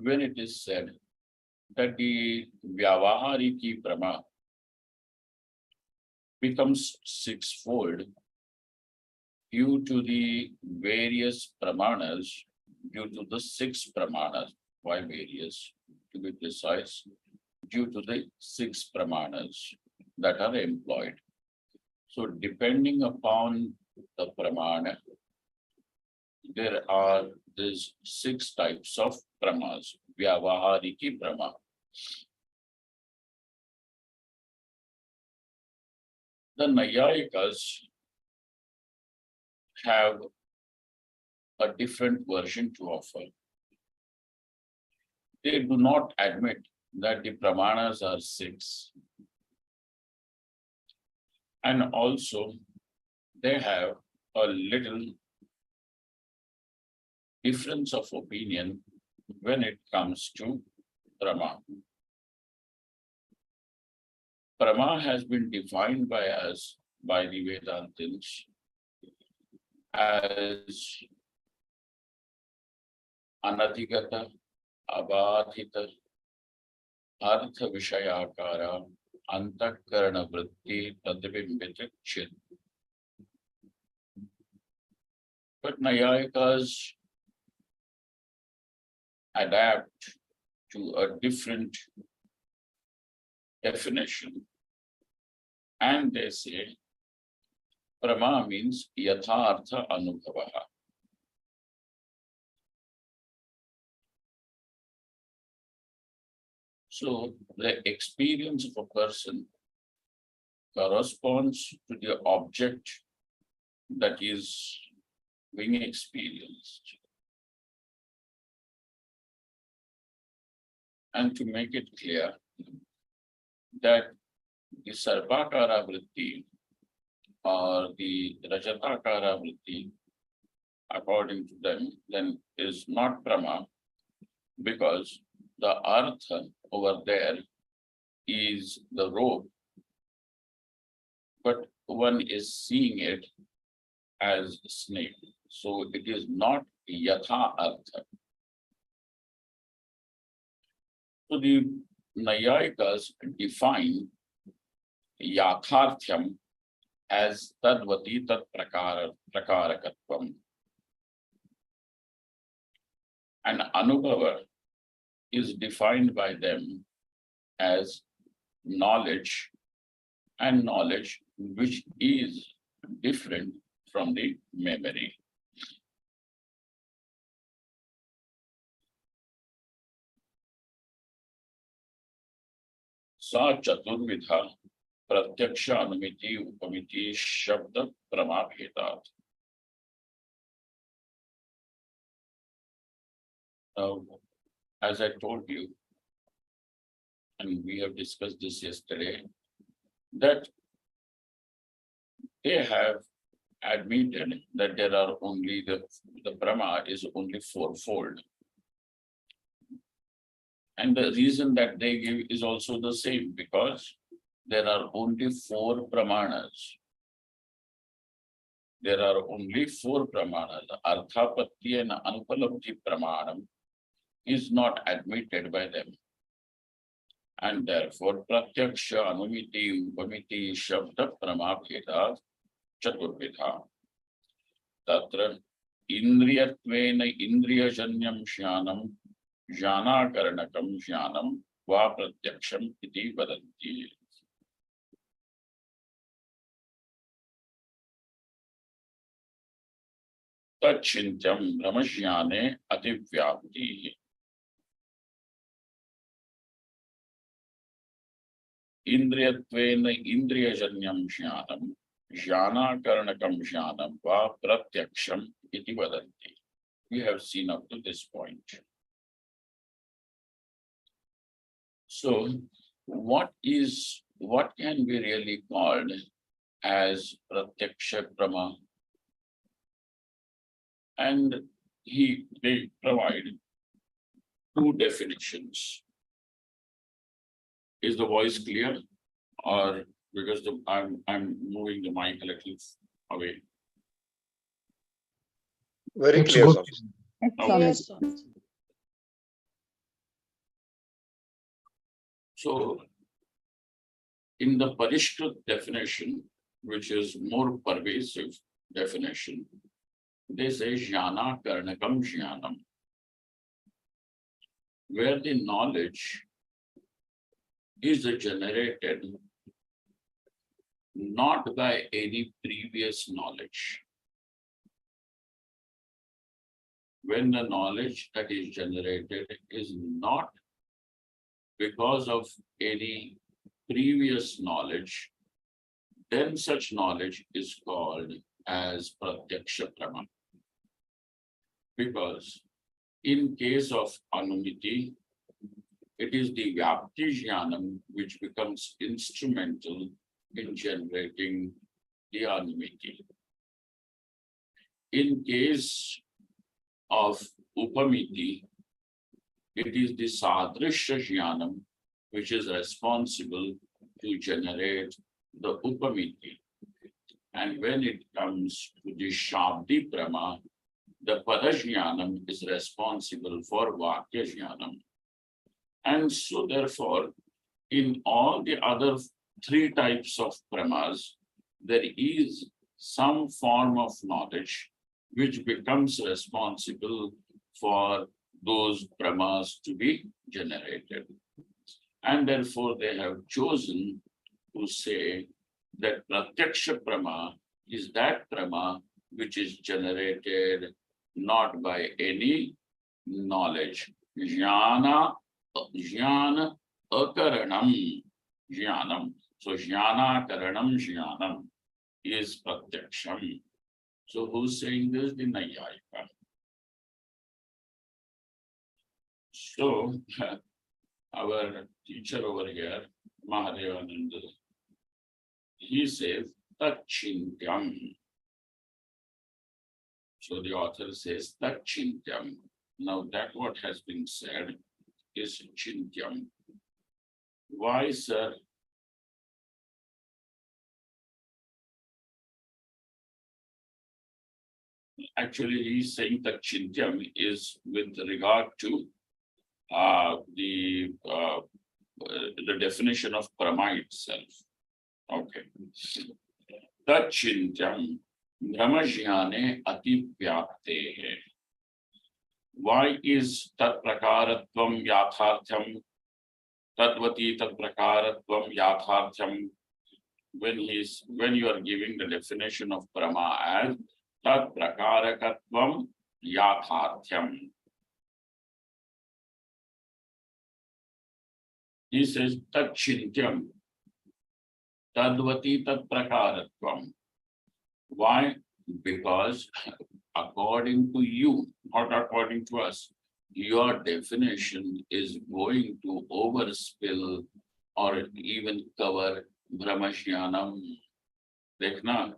when it is said that the Vyavahariki Prama becomes sixfold due to the various pramanas, due to the six pramanas. Why various? To be precise, due to the six pramanas that are employed. So depending upon the pramana, there are these six types of pramas, Vyavahariki Prama. The Nayayikas have a different version to offer. They do not admit that the pramanas are six. And also, they have a little difference of opinion when it comes to Prama. Prama has been defined by us, by the Vedantins, as Anadhigata, Abadhita, Artha Vishayakara, Antakarana Vritti, Tadvimbita Chit. But Nayayikas adapt to a different definition, and they say Prama means Yathartha Anubhavaha. So the experience of a person corresponds to the object that is being experienced. And to make it clear that the Sarvakara Vritti or the Rajatakara Vritti, according to them, then is not Prama, because the Artha over there is the robe, but one is seeing it as snake. So it is not Yatha Artha. So the Nayayikas define Yatharthyam as Tadvati Tat Prakarakatvam. And Anubhava is defined by them as knowledge, and knowledge which is different from the memory. Sa Chaturvidha Pratyaksha Anumiti Upamiti Shabda Pramabhedat. Now, as I told you, and we have discussed this yesterday, that they have admitted that there are only the Brahma is only fourfold. And the reason that they give is also the same, because there are only four Brahmanas. There are only four Brahmanas. Arthapatti and Anupalabdhi Pramanam is not admitted by them. And therefore, Pratyaksha, Anumiti, Upamiti, Shabda, Pramabheda, Chaturvidha. Tatra Indriyatvena Indriyajanyam Shyanam, Jnanakaranakam Jnanam, Va Pratyaksham iti vadanti. Tachintyam Brahmajnane Ativyapti. Indriyatvena Indriyajanyam Jnanam, Jnanakaranakam Jnanam, Va Pratyaksham iti vadanti. We have seen up to this point. So, what can be really called as Pratyaksha Brahma? And they provide two definitions. Is the voice clear, or because I'm moving the mic a little away? Very It's clear, good. sir. Okay. Yes. So, in the Parishkrit definition, which is more pervasive definition, they say jnana karnakam jnanam, where the knowledge is generated not by any previous knowledge. When the knowledge that is generated is not because of any previous knowledge, then such knowledge is called as pratyaksha prama. Because in case of anumiti, it is the vyapti jnanam which becomes instrumental in generating the anumiti. In case of upamiti, it is the sadrishya jnanam which is responsible to generate the upamiti. And when it comes to the shabdi prama, the padajnanam is responsible for vakya jnanam. And so therefore, in all the other three types of pramas, there is some form of knowledge which becomes responsible for those pramas to be generated. And therefore, they have chosen to say that pratyaksha prama is that prama which is generated not by any knowledge. Jnana akaranam jnanam. So jnana karanam jnanam is pratyaksham. So who's saying this? The Nayayika. So our teacher over here, Mahadevananda, he says tachintyam. So the author says tachintyam. Now that what has been said is chintyam. Why, sir? Actually, he's saying that chintyam is with regard to the definition of prama itself. Okay. Tachintyam brahmajnane ativyaptehe. Why is tat prakaratvam yathartham tadvati tat prakaratvam yathartham? When you are giving the definition of prama as tat prakarakatvam yathartham, he says tat chintyam tadvati tat prakaratvam. Why? Because according to you, not according to us, your definition is going to overspill or even cover brahmajnanam. Dekhna,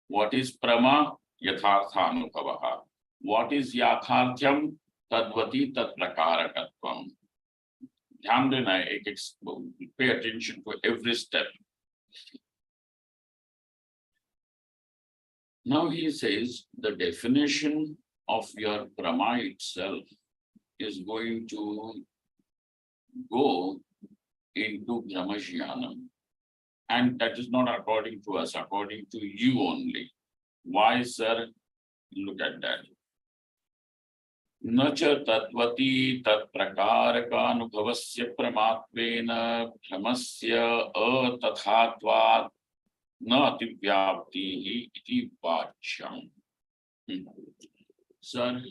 what is prama? Yatharthanubhavaha. What is yatharthyam? Tadvati tat prakarakatvam. Dhyan dena, pay attention to every step. Now he says the definition of your prama itself is going to go into brahmajnanam. And that is not according to us, according to you only. Why, sir? Look at that. Nacha tatvati tat prakaraka anubhavasya pramatvena brahmasya atathatvat na ativyaptihi iti vachyam. Sir,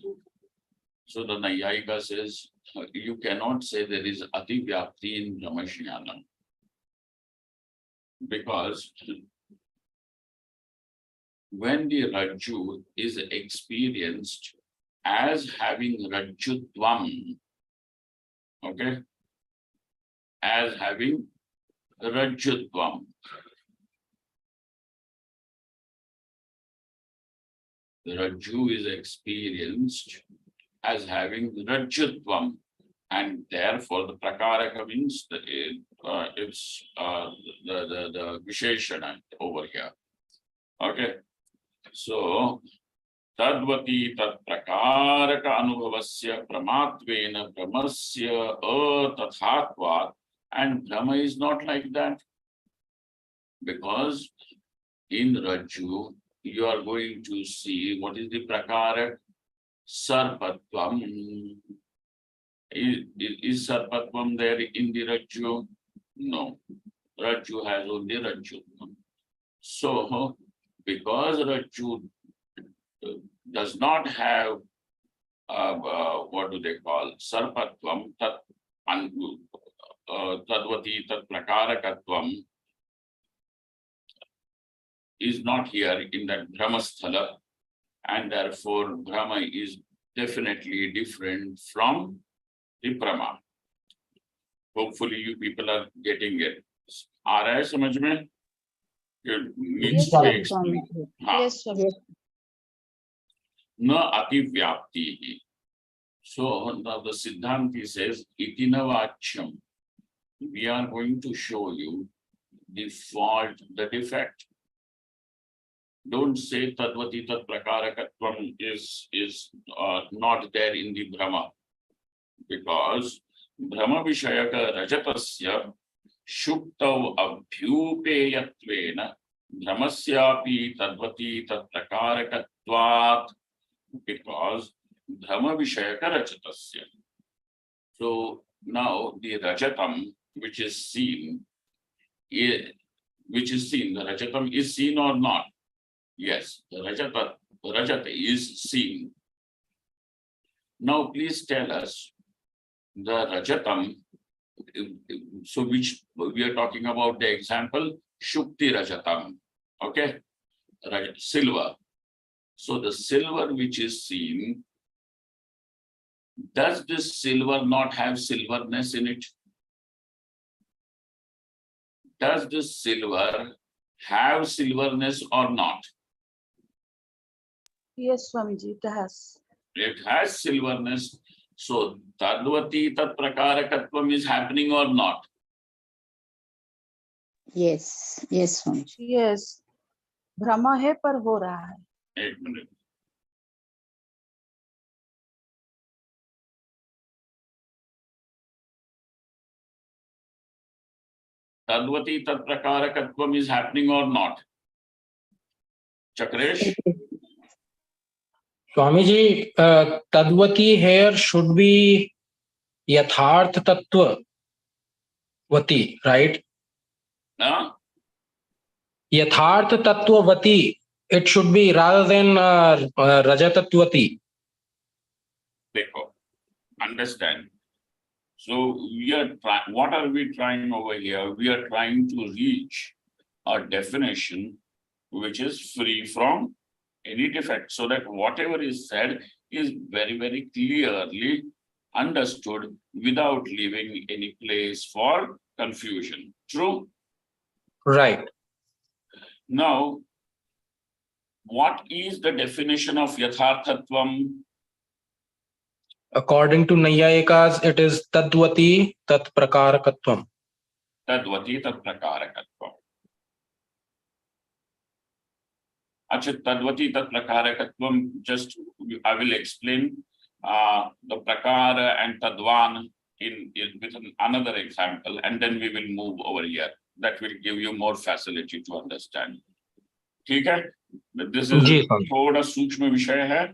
so the Nayayika says, you cannot say there is ativyapti in brahmajnanam. Because when the Rajju is experienced as having Rajjutvam, okay, as having Rajjutvam, the Rajju is experienced as having Rajjutvam, and therefore the Prakaraka means it's the Visheshana over here. Okay, so Tadvati tat prakaraka anubhavasya pramatvena brahmasya atathatvat And Brahma is not like that. Because in Rajju, you are going to see what is the Prakara Sarpatvam. Is Sarpatvam there in the Rajju? No. Rajju has only Rajju. So, because Rajju does not have what do they call Sarpatvam, Tadvati, Tat Prakarakatvam is not here in that Brahmasthala, and therefore Brahma is definitely different from the Brahma. Hopefully you people are getting it. आ रहा है समझ में? Yes, Swami. Yes, Swami. न अतिव्याप्ति. So now the Siddhanti says, itina vachyam. We are going to show you the fault, the defect. Don't say Tadvati Tat Prakarakatvam is not there in the Brahma, because Brahma Vishayaka Rajatasya Shuktav Abhyupeyatvena Brahmasyapi Tadvati Tat Prakarakatvat, because Brahma Vishayaka Rajatasya. So now the Rajatam, which is seen, the Rajatam is seen or not? Yes, the Rajata is seen. Now please tell us the Rajatam, so which we are talking about the example, Shukti Rajatam, okay? Silver. So the silver which is seen, does this silver not have silverness in it? Does this silver have silverness or not? Yes, Swamiji, it has. It has silverness. So Tadvati Tat Prakarakatvam is happening or not? Yes, yes, Swamiji. Yes. Brahma है पर हो रहा है. एक minute. Tadvati Tat Prakarakatvam is happening or not? Chakresh? Swamiji, Tadvati here should be Yatharth Tattva Vati, right? Huh? Yatharth Tattva Vati, it should be rather than Rajatatvati. Dekho. Understand. So we are trying, what are we trying over here? We are trying to reach a definition which is free from any defect, so that whatever is said is very, very clearly understood without leaving any place for confusion. True? Right. Now, what is the definition of Yatharthatvam? According to Nayayikas, it is Tadvati Tat Prakarakatvam. Tadvati Tat Prakarakatvam. Achha, Tadvati Tat Prakarakatvam, just I will explain the Prakara and Tadvan with another example, and then we will move over here. That will give you more facility to understand. ठीक है? This is थोड़ा सूक्ष्म विषय है.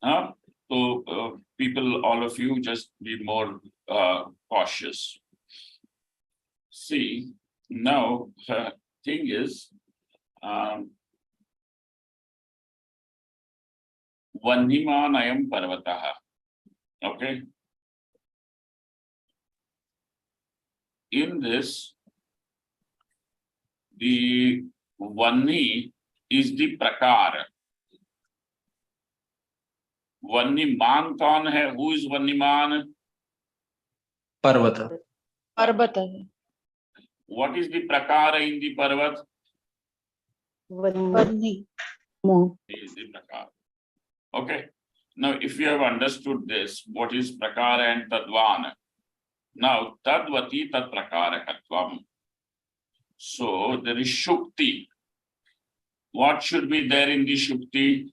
हाँ? So people, all of you, just be more cautious. See, now thing is, Vannimanayam Parvataha. Okay. In this, the Vanni is the Prakara. Vanniman kaun hai? Who is Vanniman? Parvata. Parvata. What is the Prakara in the Parvat? Vanni. Is the Prakara. Okay. Now, if you have understood this, what is Prakara and Tadvana? Now, Tadvati Tat Prakarakatvam. So, there is Shukti. What should be there in the Shukti?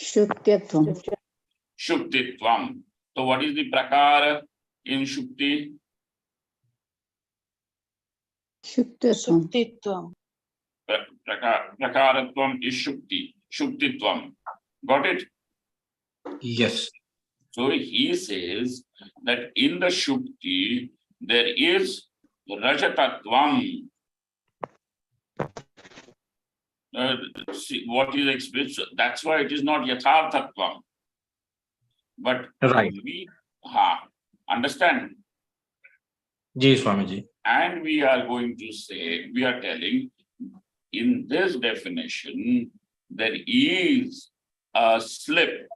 Shuktitvam. Shuktitvam. So, what is the Prakara in Shukti? Shuktatvam. Suktitvam. Prakaratvam is Shukti. Shuktitvam. Got it? Yes. So he says that in the Shukti, there is Rajatatvam. See what is expressed. That's why it is not Yatharthatvam. But Right. we understand. Ji Swamiji. And we are going to say, we are telling, in this definition, there is a slip,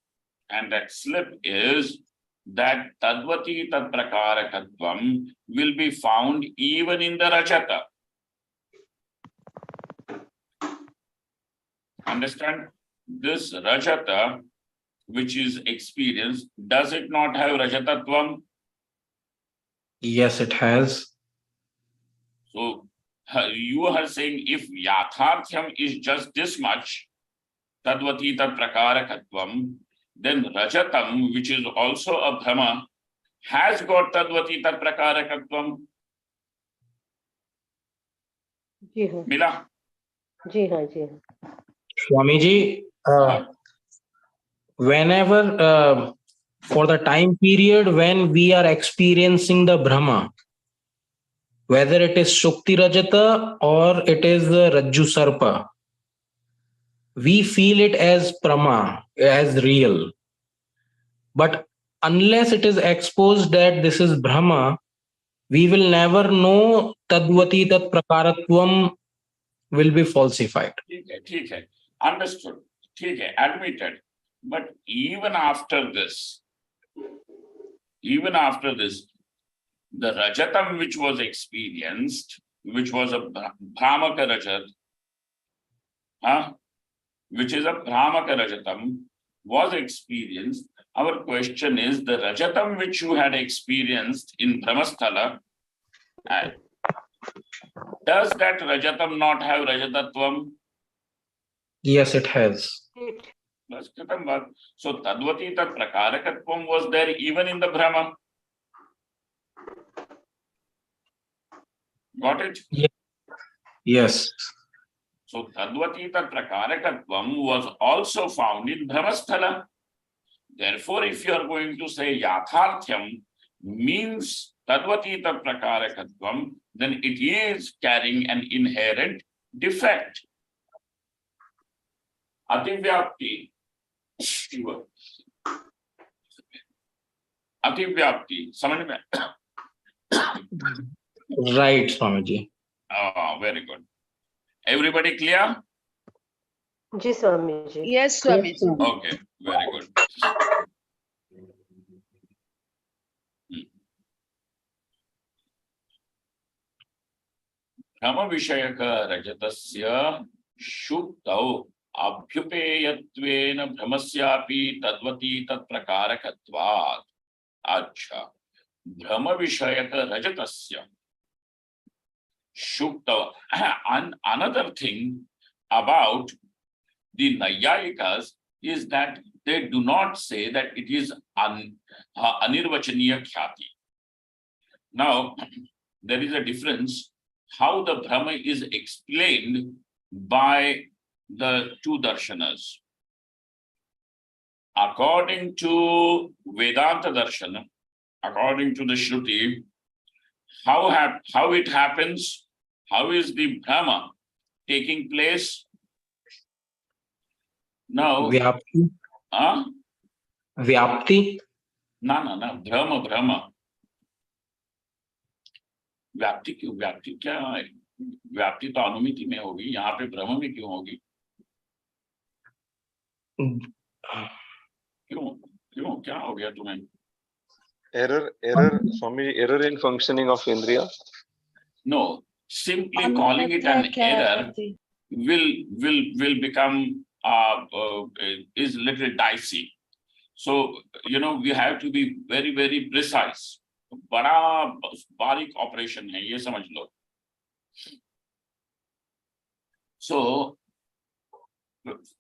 and that slip is that Tadvati Tat Prakarakatvam will be found even in the Rajata. Understand? This Rajata, which is experienced, does it not have Rajatatvam? Yes, it has. So you are saying if Yatharthyam is just this much, Tadvati Tat Prakarakatvam, then Rajatam, which is also a Brahma, has got Tadvati Tat Prakarakatvam. जी हाँ Mila? जी हाँ जी हाँ Swamiji, whenever for the time period when we are experiencing the Brahma, whether it is Shukti Rajata or it is Rajju Sarpa, we feel it as Prama, as real. But unless it is exposed that this is Brahma, we will never know Tadvati Tat Prakaratvam will be falsified. Okay. Understood. Okay, admitted. But even after this, the Rajatam which was experienced, which was a Brahmaka Rajat, which is a Brahmaka Rajatam, was experienced. Our question is, the Rajatam which you had experienced in Brahmasthala, does that Rajatam not have Rajatatvam? Yes, it has. So Tadvati Tat Prakarakatvam was there even in the Brahma. Got it? Yes. So Tadvati Tat Prakarakatvam was also found in Brahmasthala. Therefore, if you are going to say Yatharthyam means Tadvati Tat Prakarakatvam, then it is carrying an inherent defect. Ativyapti. Ativyapti. समझ में? Right, Swamiji. Oh, very good. Everybody clear? Ji Swami ji Yes, Swami. Okay, very good. Brahma Vishayaka Rajatasya Shuktau Abhyupeyattvena Brahmasyapi Tadvati Tat Prakarakatvat. Acha. Brahma Vishayaka Rajatasya Shuktau. And another thing about the Nayayikas is that they do not say that it is Anirvachaniya Khyati. Now, there is a difference how the Brahma is explained by the two darshanas. According to Vedanta Darshana, according to the Shruti, how it happens, how is the Brahma taking place? Now, Vyapti. Vyapti. No, Brahma. व्याप्ति क्यों? व्याप्ति क्या है? व्याप्ति तो अनुमिति में होगी, यहाँ पे ब्रह्म में क्यों होगी? क्यों क्या हो गया तुम्हें? Error, Swami, error in functioning of Indriya? No, simply calling it an error will become is little dicey. So we have to be very, very precise. बड़ा बारीक ऑपरेशन है, ये समझ लो. So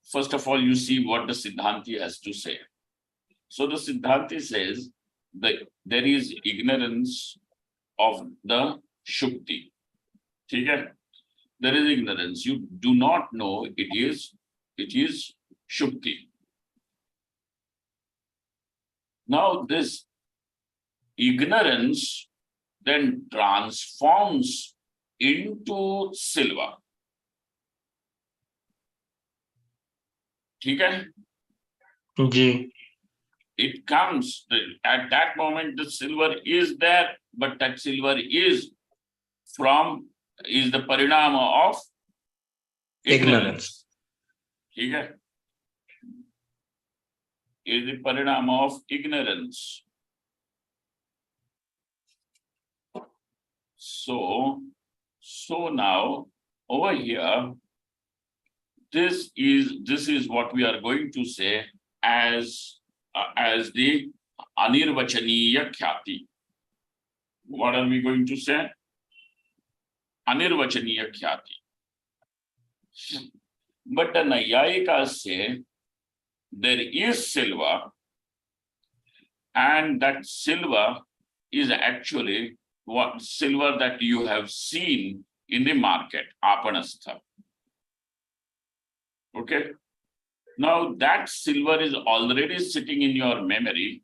first of all, you see what the Siddhanti has to say. So the Siddhanti says that there is ignorance of the Shukti. ठीक है? There is ignorance. You do not know it is Shukti. Now this ignorance then transforms into silver. ठीक है? जी, It comes at that moment, the silver is there, but that silver is the parinama of ignorance. ठीक है? Is the parinama of ignorance. So now over here, this is what we are going to say as the anirvachaniya khyati. What are we going to say? Anirvachaniya khyati. But the Nayayikas say there is silver, and that silver is actually what silver that you have seen in the market, apanastha. Okay. Now that silver is already sitting in your memory,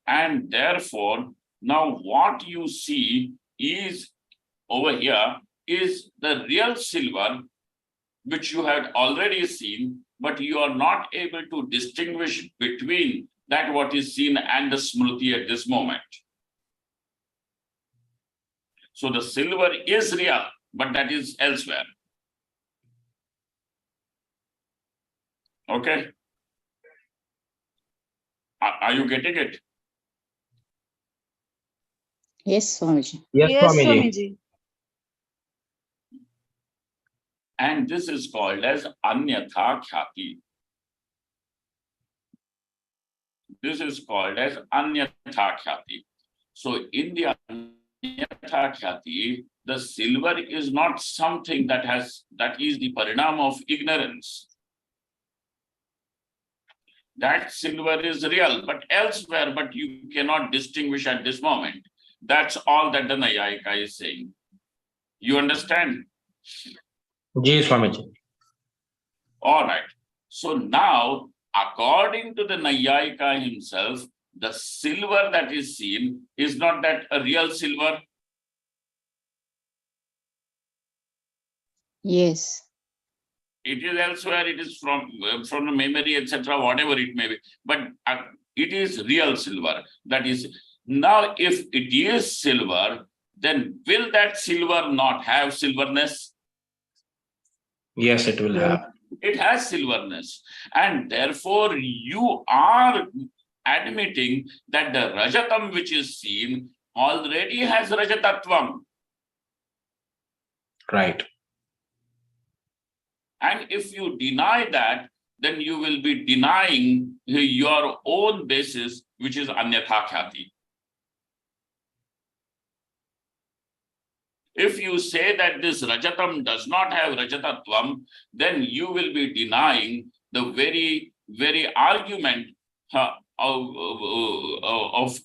and therefore now what you see is over here is the real silver which you had already seen, but you are not able to distinguish between that what is seen and the smriti at this moment. So the silver is real, but that is elsewhere. Okay? Are you getting it? Yes, Swamiji. yes, Yes, Swamiji. Swamiji. And this is called as Anyatha Khyati. This is called as Anyatha Khyati. So in the Anyatha Khyati, the silver is not something that is the parinama of ignorance. That silver is real, but elsewhere, but you cannot distinguish at this moment. That's all that the Nayayika is saying. You understand? Ji, Swamiji. All right. So now, according to the Nayayika himself, the silver that is seen is not that a real silver. Yes. It is elsewhere. It is from the memory, etc., whatever it may be. But it is real silver. That is, now if it is silver, then will that silver not have silverness? Yes, it will have. It has silverness. And therefore, you are admitting that the Rajatam which is seen already has Rajatatvam. Right. And if you deny that, then you will be denying your own basis, which is Anyatha Khyati. If you say that this Rajatam does not have Rajatatvam, then you will be denying the very argument of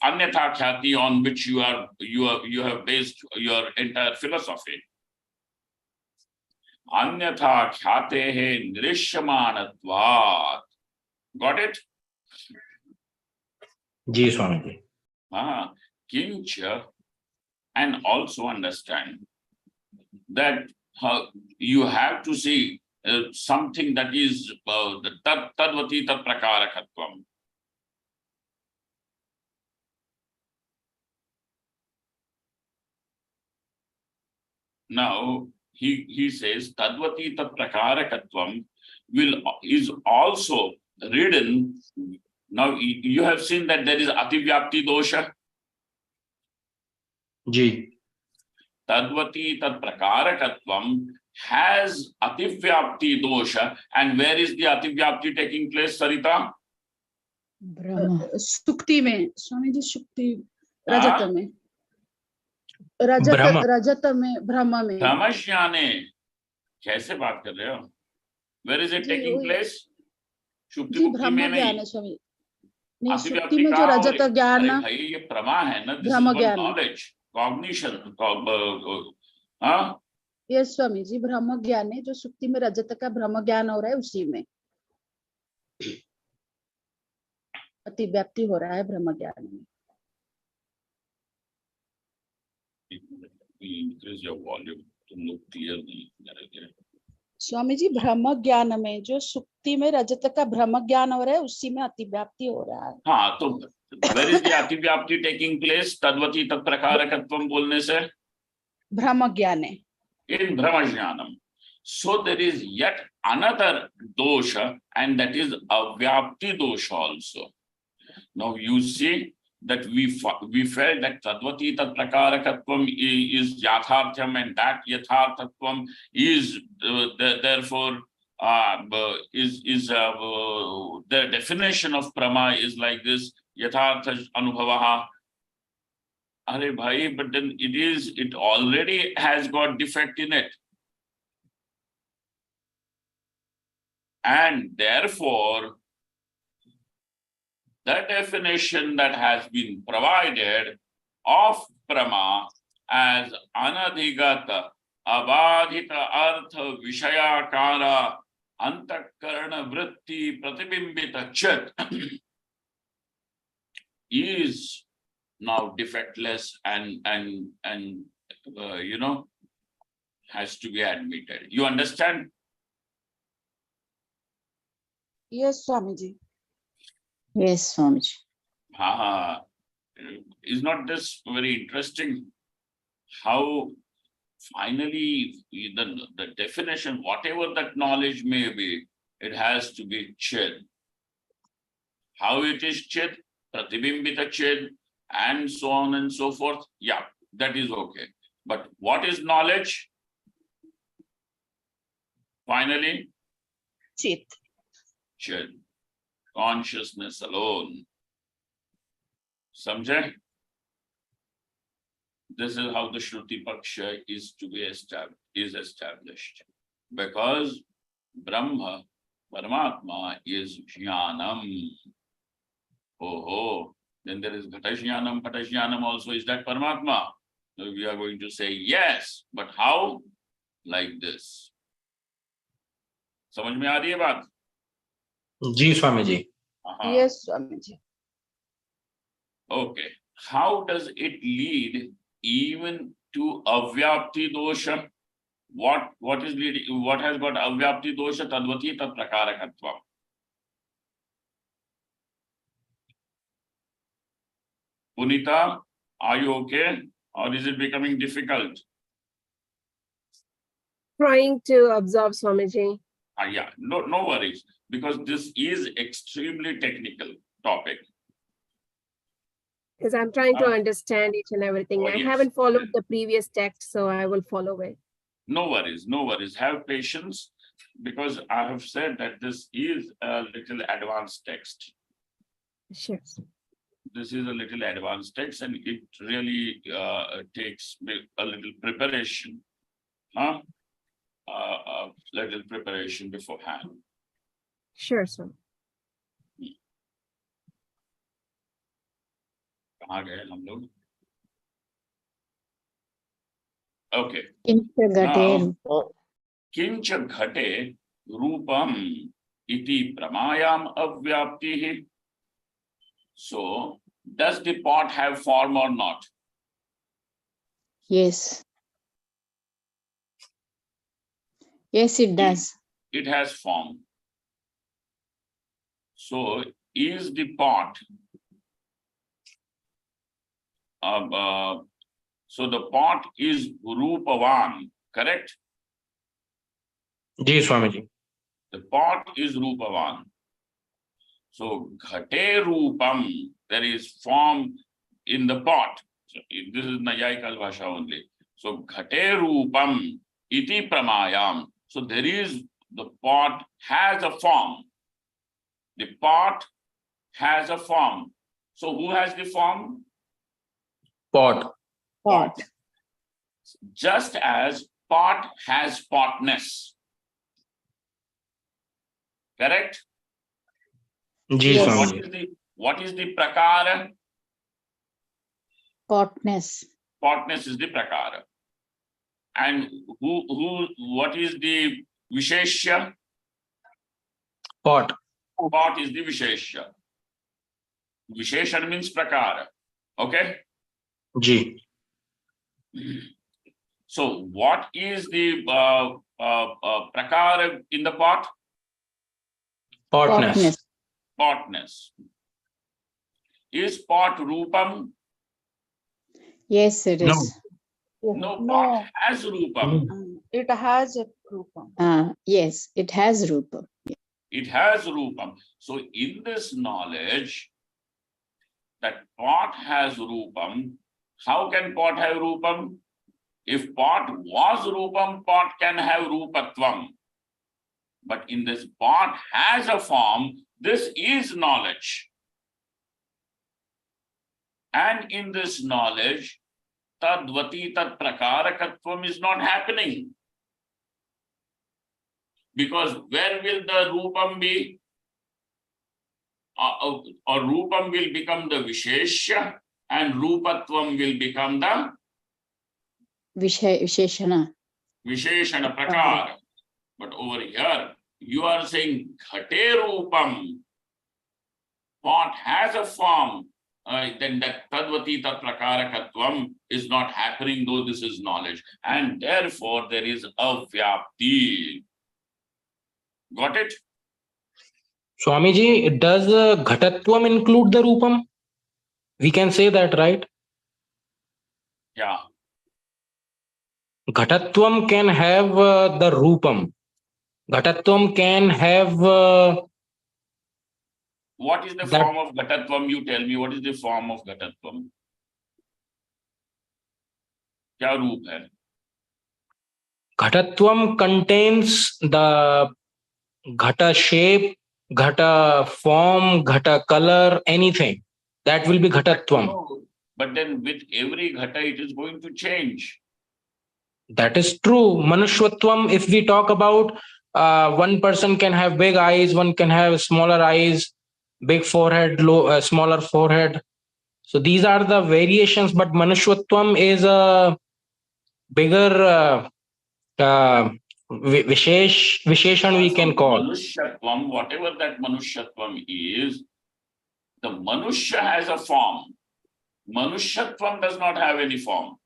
Anyatha Khyati on which you have based your entire philosophy. Anyatha Khyatehe Nirishamanatvat. Got it? Ji, Swamiji. Kincha, and also understand that you have to see something that is the Tadvati Tat Prakarakatvam. Now he says Tadvati Tat Prakarakatvam is also written. Now you have seen that there is Ativyapti dosha. Ji. Tadvati Tat Prakarakatvam has Ativyapti dosha. And where is the Ativyapti taking place, Sarita? Brahma. Shukti में, स्वामी जी शुक्ति हाँ? रजत में, ब्रह्म. रजत में, ब्रह्म में. Brahmajnane. कैसे बात कर रहे हो? Where is it ji, taking वही- place? शुक्ति जी मुक्ति में ब्रह्म ज्ञान नहीं. है स्वामी. नहीं, अतिव्याप्ति शुक्ति में जो कहाँ हो रजत रही? ज्ञान अरे ना, भाई ये प्रमा है ना. This is ब्रह्म one ज्ञान. knowledge, cognition, हाँ, यस स्वामी जी, ब्रह्म ज्ञान है जो सुक्ति में रजत का ब्रह्म ज्ञान हो रहा है उसी में अतिव्याप्ति हो रहा है ब्रह्म ज्ञान में। increase your volume, तुम लोग क्लियर नहीं कर रहे। स्वामी जी, ब्रह्म ज्ञान में जो सुक्ति में रजत का ब्रह्म ज्ञान हो रहा है उसी में अतिव्याप्ति हो रहा है। हाँ, तो वेर इज द अतिव्याप्ति टेकिंग प्लेस? तद्वती तत्प्रकारकत्वम बोलने से ब्रह्म ज्ञान है। in Brahmajnanam. So there is yet another dosha, and that is avyapti dosha also. Now you see that we felt that tadvati tat prakarakatvam is yathartham, and that yatharthatvam is therefore the definition of prama is like this: yathartha anubhavaha. Arey bhai, but then it already has got defect in it. And therefore, the definition that has been provided of prama as anadhigata, abadhita artha vishayakara, antakarana vritti pratibimbita chat is now defectless and has to be admitted. You understand? Yes Swami ji. Yes, Swamiji. Is not this very interesting? How finally the definition, whatever that knowledge may be, it has to be chid. How it is chid, pratibimbita chid, and so on and so forth. Yeah, that is okay. But what is knowledge? Finally, चित। chid, consciousness alone. Samjhe? This is how the Shruti Paksha is to be established. Because Brahma, Paramatma is Jnanam. Oh, then there is Ghata Jnanam, Pata Jnanam also. Is that Paramatma? So we are going to say yes, but how? Like this. समझ में आ रही है बात? जी Swami ji. Yes Swami ji. Okay. How does it lead even to avyapti dosha? What is leading? What has got avyapti dosha? Tadvati tat prakarakatva. Punita, are you okay? Or is it becoming difficult? Trying to absorb Swamiji. Yeah, no worries, because this is extremely technical topic. Because I'm trying to understand each and everything. Oh, I yes. haven't followed the previous text, so I will follow it. No worries. Have patience, because I have said that this is a little advanced text. Sure. This is a little advanced text, and it really takes a little preparation. A little preparation beforehand. Sure, sir. कहाँ गए हम लोग? Okay. Kincha Ghate Now, Kincha Ghate Rupam iti pramayam avyaptihi. So, does the pot have form or not? Yes. Yes, it does. It has form. So, is the pot so the pot is Rupavan, correct? Ji Swami ji. The pot is Rupavan. So Ghate Rupam, there is form in the pot. So this is Nayayikal Bhasha only. So Ghate Rupam iti pramayam. So there is, the pot has a form. The pot has a form. So who has the form? Pot. Pot. Just as pot has potness. Correct? Ji Yes. Swami ji. What is the prakara? Potness. Potness is the prakara. And what is the Visheshya? Pot. Pot is the Visheshya. Visheshan means prakara. Okay? Ji. So what is the prakara in the pot? Potness. Potness. Is pot rupam? Yes, it No. is. No, No. pot has rupam. It has a rupam. Yes, it has rupa. It has rupam. So in this knowledge that pot has rupam, how can pot have rupam? If pot was rupam, pot can have rupatvam. But in this pot has a form, this is knowledge. And in this knowledge, tadvati tat prakarakatvam is not happening. Because where will the rupam be? Or rupam will become the visheshya and rupatvam will become the Visheshana. visheshana prakara. But over here, you are saying ghate rupam. Pot has a form. Then that tadvati tat prakarakatvam is not happening, though this is knowledge. And therefore, there is avyapti. Got it? Swamiji, does ghatatvam include the rupam? We can say that, right? Yeah. Ghatatvam can have the rupam. Ghatatvam can have What is the that. form of ghatatvam? You tell me, what is the form of ghatatvam? Kya roop hai? Ghatatvam contains the ghata shape, ghata form, ghata color, anything. That will be ghatatvam. No, but then with every ghata, it is going to change. That is true. Manushwatvam, if we talk about one person can have big eyes, one can have smaller eyes, big forehead, low, smaller forehead. So these are the variations, but Manushwatvam is a bigger Visheshan we can call. Manushyattvam, whatever that Manushyattvam is, the Manushya has a form. Manushyattvam does not have any form.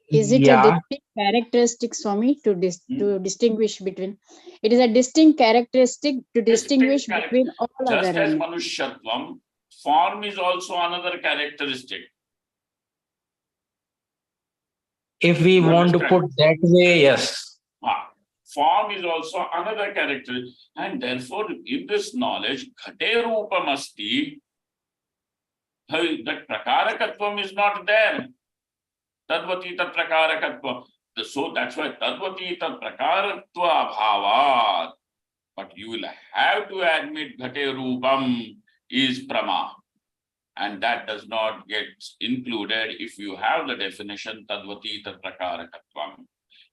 Is it a Yeah, distinct characteristic, Swami, to distinguish between? It is a distinct characteristic to distinguish Distinct between all Just other as animals. Manushyattvam, form is also another characteristic. if we You want to understand? put that way, yes. Form is also another characteristic. And therefore, in this knowledge, ghate rupam asti, that prakarakatvam is not there. Tadvati tat prakarakatva. So that's why tadvati tat prakaratva bhavat. But you will have to admit ghate rupam is prama. And that does not get included if you have the definition tadvati tat prakarakatvam,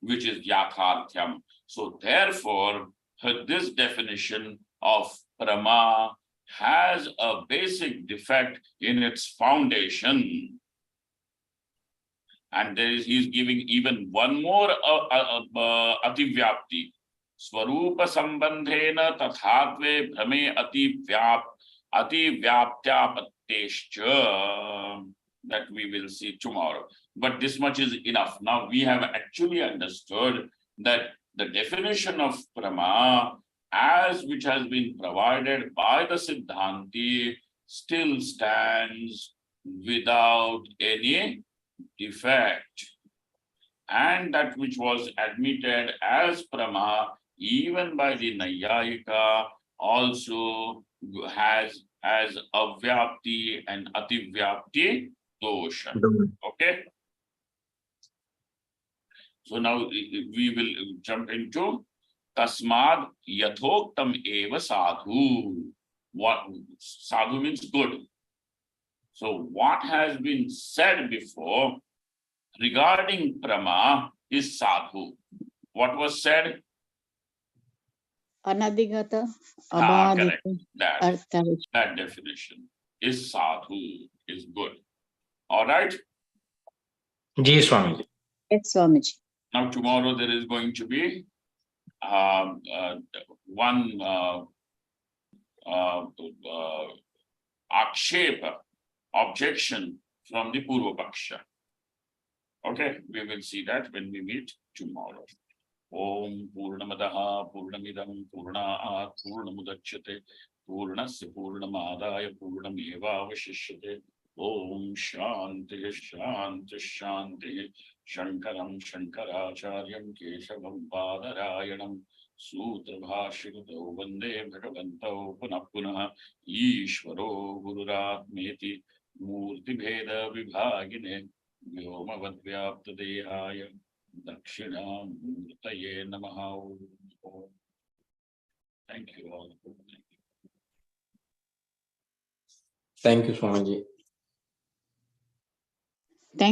which is yatharthyam. So therefore, this definition of prama has a basic defect in its foundation. And he's giving even one more ativyapti. Swarupa sambandhena tathatve bhrame ativyaptyapattescha, that we will see tomorrow. But this much is enough. Now we have actually understood that the definition of prama, as which has been provided by the Siddhanti, still stands without any defect. And that which was admitted as prama, even by the Nayayika, also has as avyapti and ativyapti dosha. Okay. So now we will jump into tasmad yathoktam eva sadhu. What sadhu means good. So what has been said before regarding prama is sadhu. What was said? Anadigata, Correct. abhadita, That definition is sadhu, is good. All right. Ji Swamiji. Yes, Swamiji. Now tomorrow there is going to be one akshepa, objection from the Purva Paksha. Okay, we will see that when we meet tomorrow. Om Purnamadaha Purnamidam Purnaat Purnamudachyate Purnasya Purnamadaya Purnameva Vashishyate. Om Shanti Shanti Shanti Shankaram Shankaracharyam Keshavam Padarayanam Sutra Bhashirato Vande Bhagavanto Punah Punah Ishvaro Gururatmeti Murti Bheda Vibhagine Vyomavadvyaptadehaya Dakshinamurtaye Namaha. Thank you all. Thank you, Swamiji. Thank